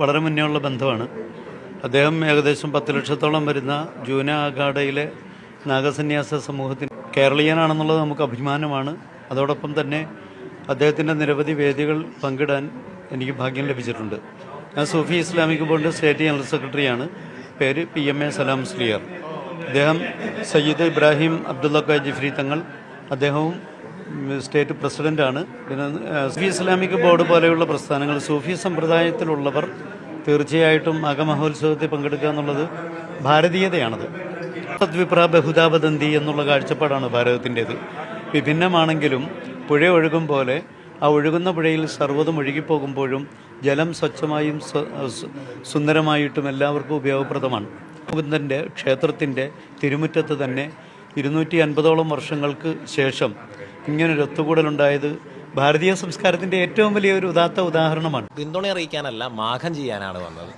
വളരെ മുന്നേ ഉള്ള ബന്ധമാണ്. അദ്ദേഹം ഏകദേശം 10 ലക്ഷത്തോളം വരുന്ന ജൂന അഖാഡയിലെ നാഗസന്യാസ സമൂഹത്തിന് കേരളീയനാണെന്നുള്ളത് നമുക്ക് അഭിമാനമാണ്. അതോടൊപ്പം തന്നെ അദ്ദേഹത്തിൻ്റെ നിരവധി വേദികൾ പങ്കിടാൻ എനിക്ക് ഭാഗ്യം ലഭിച്ചിട്ടുണ്ട്. ഞാൻ സൂഫി ഇസ്ലാമിക് ബോർഡിൻ്റെ സ്റ്റേറ്റ് ജനറൽ സെക്രട്ടറിയാണ്. പേര് PMA സലാം മുസ്ലിയാർ. അദ്ദേഹം സയ്യിദ് ഇബ്രാഹിം അബ്ദുള്ള ജിഫ്രി തങ്ങൾ, അദ്ദേഹവും സ്റ്റേറ്റ് പ്രസിഡൻ്റാണ്. പിന്നെ സൂഫി ഇസ്ലാമിക് ബോർഡ് പോലെയുള്ള പ്രസ്ഥാനങ്ങൾ, സൂഫി സമ്പ്രദായത്തിലുള്ളവർ തീർച്ചയായിട്ടും മഹമഹോത്സവത്തിൽ പങ്കെടുക്കുക എന്നുള്ളത് ഭാരതീയതയാണത്. തദ്വിപ്ര ബഹുദാവദന്തി എന്നുള്ള കാഴ്ചപ്പാടാണ് ഭാരതത്തിൻ്റേത്. വിഭിന്നമാണെങ്കിലും പുഴ ഒഴുകും പോലെ ആ ഒഴുകുന്ന പുഴയിൽ സർവ്വതും ഒഴുകിപ്പോകുമ്പോഴും ജലം സ്വച്ഛമായും സുന്ദരമായിട്ടും എല്ലാവർക്കും ഉപയോഗപ്രദമാണ്. മുകുന്ദൻ്റെ ക്ഷേത്രത്തിൻ്റെ തിരുമുറ്റത്ത് തന്നെ 250ഓളം വർഷങ്ങൾക്ക് ശേഷം ഇങ്ങനൊരു ഒത്തുകൂടലുണ്ടായത് ഭാരതീയ സംസ്കാരത്തിൻ്റെ ഏറ്റവും വലിയ ഒരു ഉദാഹരണമാണ്. പിന്തുണ അറിയിക്കാനല്ല, മാഘം ചെയ്യാനാണ് വന്നത്.